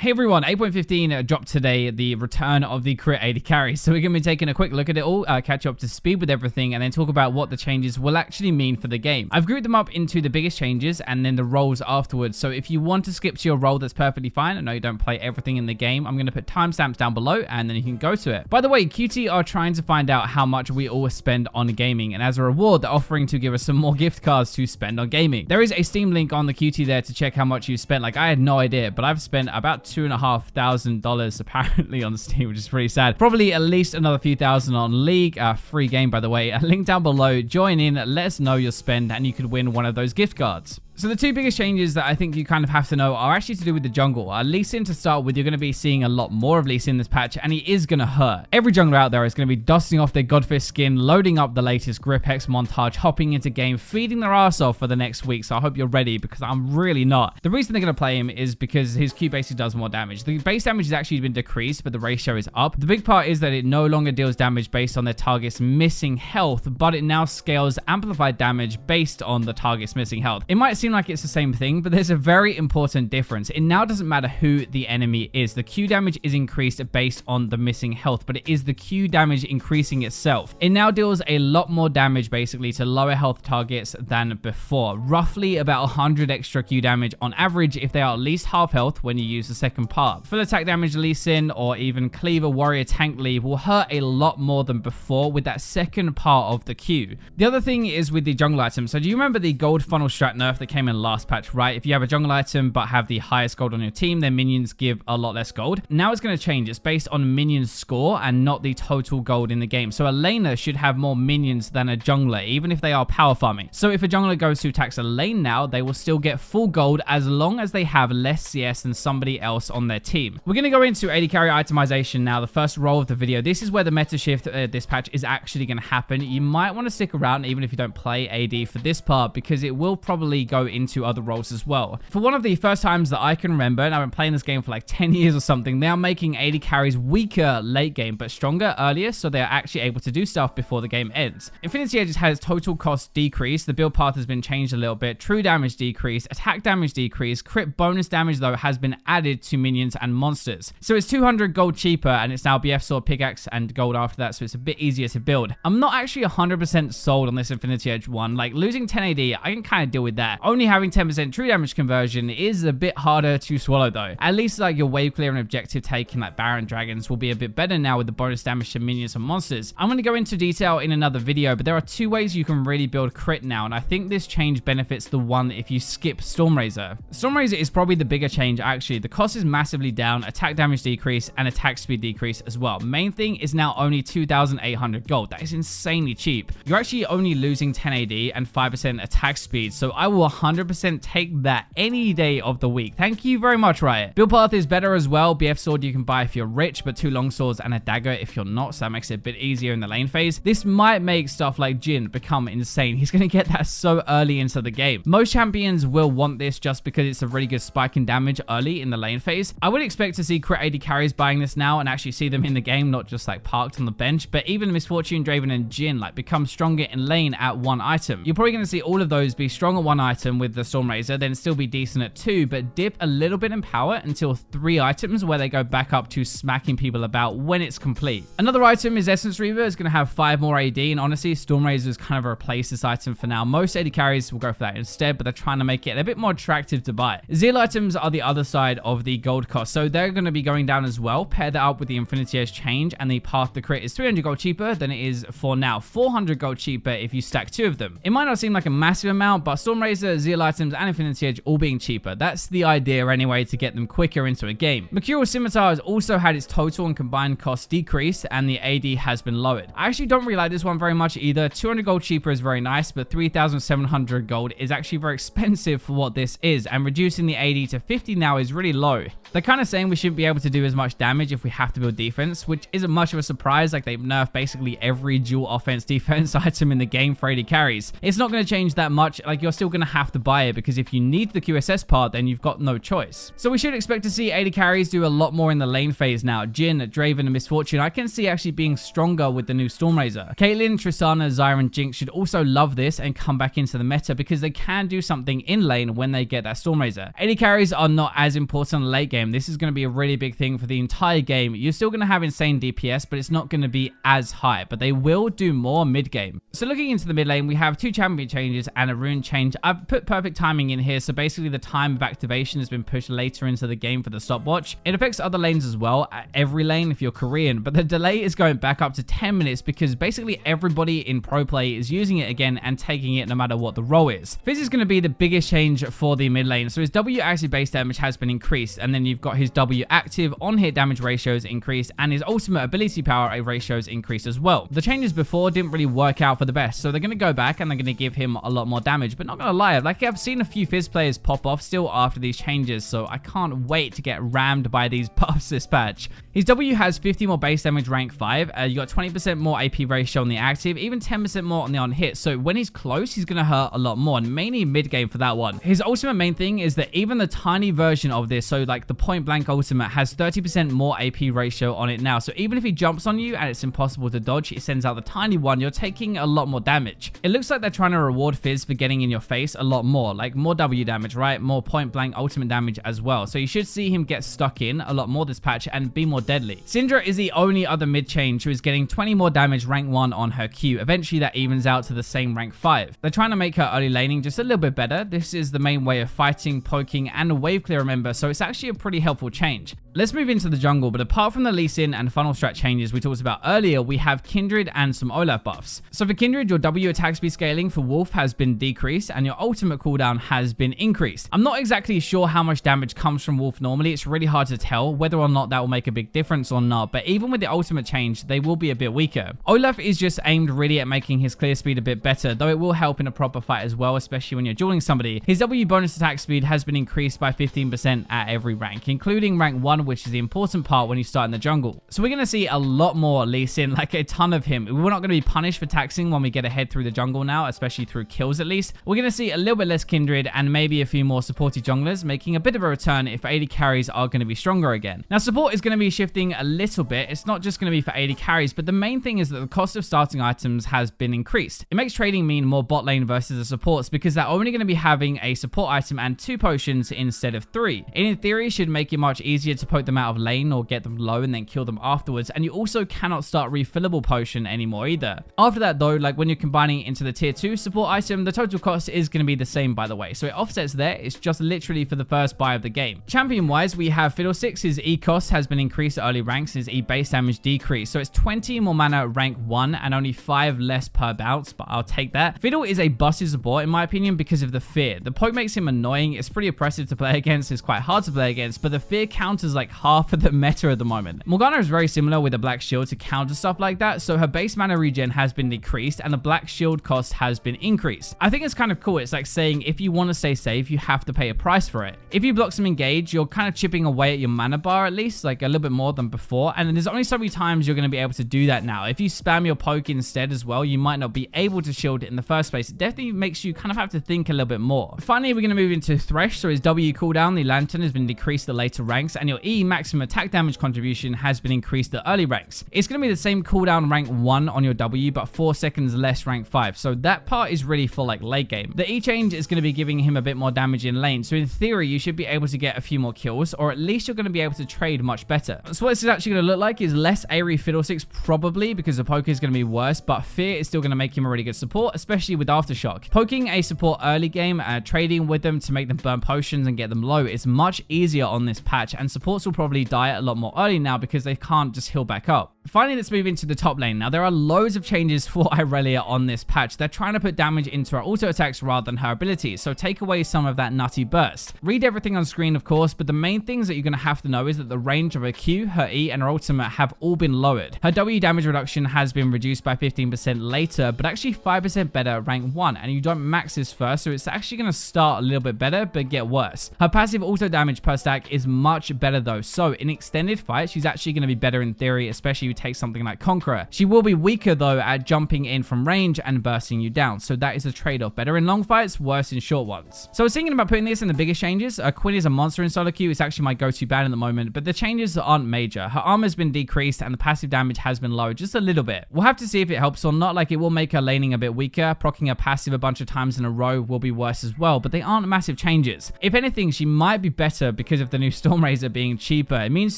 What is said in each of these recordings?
Hey everyone, 8.15 dropped today, the return of the crit AD carry. So we're going to be taking a quick look at it all, catch you up to speed with everything, and then talk about what the changes will actually mean for the game. I've grouped them up into the biggest changes and then the roles afterwards. So if you want to skip to your role, that's perfectly fine. I know you don't play everything in the game. I'm going to put timestamps down below and then you can go to it. By the way, QT are trying to find out how much we all spend on gaming, and as a reward, they're offering to give us some more gift cards to spend on gaming. There is a Steam link on the QT there to check how much you spent. Like, I had no idea, but I've spent about $2,500 apparently on Steam, which is pretty sad. Probably at least another few thousand on League. Free game, by the way. Link down below. Join in, let us know your spend, and you could win one of those gift cards. So the two biggest changes that I think you kind of have to know are actually to do with the jungle. Lee Sin to start with, you're going to be seeing a lot more of Lee Sin this patch, and he is going to hurt. Every jungler out there is going to be dusting off their Godfist skin, loading up the latest Grip X montage, hopping into game, feeding their ass off for the next week. So I hope you're ready, because I'm really not. The reason they're going to play him is because his Q basically does more damage. The base damage has actually been decreased, but the ratio is up. The big part is that it no longer deals damage based on their target's missing health, but it now scales amplified damage based on the target's missing health. It might seem like it's the same thing, but there's a very important difference. It now doesn't matter who the enemy is. The Q damage is increased based on the missing health, but it is the Q damage increasing itself. It now deals a lot more damage basically to lower health targets than before. Roughly about 100 extra Q damage on average if they are at least half health when you use the second part. Full attack damage Lee Sin or even Cleaver Warrior Tank Lee will hurt a lot more than before with that second part of the Q. The other thing is with the jungle item. So do you remember the gold funnel strat nerf that came in last patch, right? If you have a jungle item but have the highest gold on your team, then minions give a lot less gold. Now it's going to change. It's based on minion score and not the total gold in the game. So a laner should have more minions than a jungler, even if they are power farming. So if a jungler goes to attack a lane now, they will still get full gold as long as they have less CS than somebody else on their team. We're going to go into AD carry itemization now, the first role of the video. This is where the meta shift this patch is actually going to happen. You might want to stick around even if you don't play AD for this part, because it will probably go into other roles as well. For one of the first times that I can remember, and I've been playing this game for like 10 years or something, they are making AD carries weaker late game, but stronger earlier, so they are actually able to do stuff before the game ends. Infinity Edge has total cost decrease. The build path has been changed a little bit. True damage decrease, attack damage decrease, crit bonus damage though has been added to minions and monsters. So it's 200 gold cheaper, and it's now BF Sword, Pickaxe, and gold after that, so it's a bit easier to build. I'm not actually 100% sold on this Infinity Edge one. Like, losing 10 AD, I can kind of deal with that. Only having 10% true damage conversion is a bit harder to swallow though. At least like your wave clear and objective taking like Baron Dragons will be a bit better now with the bonus damage to minions and monsters. I'm going to go into detail in another video, but there are two ways you can really build crit now, and I think this change benefits the one if you skip Stormrazor. Stormrazor is probably the bigger change actually. The cost is massively down, attack damage decrease, and attack speed decrease as well. Main thing is now only 2,800 gold. That is insanely cheap. You're actually only losing 10 AD and 5% attack speed, so I will 100% take that any day of the week. Thank you very much, Riot. Build path is better as well. BF Sword you can buy if you're rich, but 2 long swords and a dagger if you're not, so that makes it a bit easier in the lane phase. This might make stuff like Jhin become insane. He's going to get that so early into the game. Most champions will want this just because it's a really good spike in damage early in the lane phase. I would expect to see crit AD carries buying this now and actually see them in the game, not just like parked on the bench, but even Misfortune, Draven, and Jhin like become stronger in lane at 1 item. You're probably going to see all of those be strong at 1 item with the Stormrazor, then still be decent at 2, but dip a little bit in power until 3 items where they go back up to smacking people about when it's complete. Another item is Essence Reaver. It's going to have 5 more AD, and honestly, Stormrazor is kind of replace this item for now. Most AD carries will go for that instead, but they're trying to make it a bit more attractive to buy. Zeal items are the other side of the gold cost, so they're going to be going down as well. Pair that up with the Infinity Edge change, and the path to crit is 300 gold cheaper than it is for now. 400 gold cheaper if you stack 2 of them. It might not seem like a massive amount, but Stormrazor, Zeal items, and Infinity Edge all being cheaper. That's the idea anyway, to get them quicker into a game. Mercurial Scimitar has also had its total and combined cost decrease, and the AD has been lowered. I actually don't really like this one very much either. 200 gold cheaper is very nice, but 3,700 gold is actually very expensive for what this is, and reducing the AD to 50 now is really low. They're kind of saying we shouldn't be able to do as much damage if we have to build defense, which isn't much of a surprise. Like, they've nerfed basically every dual offense defense item in the game for AD carries. It's not going to change that much. Like, you're still going to have have to buy it, because if you need the QSS part, then you've got no choice. So we should expect to see AD carries do a lot more in the lane phase now. Jhin, Draven, and Misfortune I can see actually being stronger with the new Stormrazor. Caitlyn, Tristana, Zyra, and Jinx should also love this and come back into the meta, because they can do something in lane when they get that Stormrazor. AD carries are not as important late game. This is going to be a really big thing for the entire game. You're still going to have insane DPS, but it's not going to be as high, but they will do more mid game. So looking into the mid lane, we have 2 champion changes and a rune change. I've put perfect timing in here, so basically the time of activation has been pushed later into the game for the stopwatch. It affects other lanes as well, at every lane if you're Korean, but the delay is going back up to 10 minutes because basically everybody in pro play is using it again and taking it no matter what the role is. Fizz is going to be the biggest change for the mid lane. So his W active base damage has been increased, and then you've got his W active on hit damage ratios increased, and his ultimate ability power ratios increased as well. The changes before didn't really work out for the best, so they're going to go back and they're going to give him a lot more damage. But not going to lie, like I've seen a few Fizz players pop off still after these changes, so I can't wait to get rammed by these buffs this patch. His W has 50 more base damage rank 5, you got 20% more AP ratio on the active, even 10% more on the on hit, so when he's close he's going to hurt a lot more, and mainly mid game for that one. His ultimate main thing is that even the tiny version of this, so like the point blank ultimate, has 30% more AP ratio on it now, so even if he jumps on you and it's impossible to dodge, it sends out the tiny one, you're taking a lot more damage. It looks like they're trying to reward Fizz for getting in your face a lot more, like more W damage, right? More point blank ultimate damage as well, so you should see him get stuck in a lot more this patch and be more deadly. Syndra is the only other mid change who is getting 20 more damage rank 1 on her Q. Eventually that evens out to the same rank 5. They're trying to make her early laning just a little bit better. This is the main way of fighting, poking, and a wave clear, remember, so it's actually a pretty helpful change. Let's move into the jungle, but apart from the Lee Sin and funnel strat changes we talked about earlier, we have Kindred and some Olaf buffs. So for Kindred, your W attack speed scaling for Wolf has been decreased and your ultimate cooldown has been increased. I'm not exactly sure how much damage comes from Wolf normally. It's really hard to tell whether or not that will make a big difference or not, but even with the ultimate change, they will be a bit weaker. Olaf is just aimed really at making his clear speed a bit better, though it will help in a proper fight as well, especially when you're dueling somebody. His W bonus attack speed has been increased by 15% at every rank, including rank 1, which is the important part when you start in the jungle. So we're going to see a lot more Lee Sin, like a ton of him. We're not going to be punished for taxing when we get ahead through the jungle now, especially through kills at least. We're going to see a little bit less Kindred and maybe a few more supporty junglers making a bit of a return if AD carries are going to be stronger again. Now support is going to be shifting a little bit. It's not just going to be for AD carries, but the main thing is that the cost of starting items has been increased. It makes trading mean more bot lane versus the supports because they're only going to be having a support item and 2 potions instead of 3. In theory, should make it much easier to poke them out of lane or get them low and then kill them afterwards, and you also cannot start refillable potion anymore either. After that though, like when you're combining it into the tier 2 support item, the total cost is going to be the same by the way, so it offsets there. It's just literally for the first buy of the game. Champion wise, we have Fiddlesticks. His E cost has been increased at early ranks, his E base damage decreased, so it's 20 more mana rank 1 and only 5 less per bounce, but I'll take that. Fiddle is a busted support in my opinion because of the fear. The poke makes him annoying, it's pretty oppressive to play against, it's quite hard to play against, but the fear counters like half of the meta at the moment. Morgana is very similar with a black shield to counter stuff like that, so her base mana regen has been decreased and the black shield cost has been increased. I think it's kind of cool. It's like saying if you want to stay safe, you have to pay a price for it. If you block some engage, you're kind of chipping away at your mana bar at least, like a little bit more than before, and there's only so many times you're going to be able to do that now. If you spam your poke instead as well, you might not be able to shield it in the first place. It definitely makes you kind of have to think a little bit more. Finally, we're going to move into Thresh. So his W cooldown, the Lantern, has been decreased the later ranks, and your E maximum attack damage contribution has been increased the early ranks. It's going to be the same cooldown rank 1 on your W, but 4 seconds less rank 5. So that part is really for like late game. The E change is going to be giving him a bit more damage in lane. So in theory, you should be able to get a few more kills, or at least you're going to be able to trade much better. So what this is actually going to look like is less Aerie Fiddlesticks probably because the poke is going to be worse, but Fear is still going to make him a really good support, especially with Aftershock. Poking a support early game, trading with them to make them burn potions and get them low is much easier on this patch, and supports will probably die a lot more early now because they can't just heal back up. Finally, let's move into the top lane. Now, there are loads of changes for Irelia on this patch. They're trying to put damage into her auto attacks rather than her abilities, so take away some of that nutty burst. Read everything on screen, of course, but the main things that you're going to have to know is that the range of her Q, her E, and her ultimate have all been lowered. Her W damage reduction has been reduced by 15% later, but actually 5% better at rank 1, and you don't max this first, so it's actually going to start a little bit better, but get worse. Her passive auto damage per stack is much better though, though. So in extended fights, she's actually going to be better in theory, especially if you take something like Conqueror. She will be weaker though at jumping in from range and bursting you down. So that is a trade-off. Better in long fights, worse in short ones. So I was thinking about putting this in the biggest changes. Quinn is a monster in solo queue. It's actually my go-to ban at the moment, but the changes aren't major. Her armor has been decreased and the passive damage has been lowered just a little bit. We'll have to see if it helps or not. Like, it will make her laning a bit weaker. Proccing her passive a bunch of times in a row will be worse as well, but they aren't massive changes. If anything, she might be better because of the new Storm Razor being cheaper. It means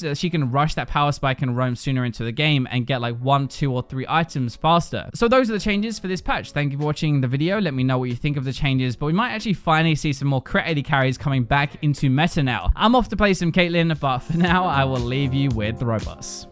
that she can rush that power spike and roam sooner into the game and get like 1, 2, or 3 items faster. So those are the changes for this patch. Thank you for watching the video. Let me know what you think of the changes, but we might actually finally see some more crit 80 carries coming back into meta now. I'm off to play some Caitlyn, but for now, I will leave you with the robots.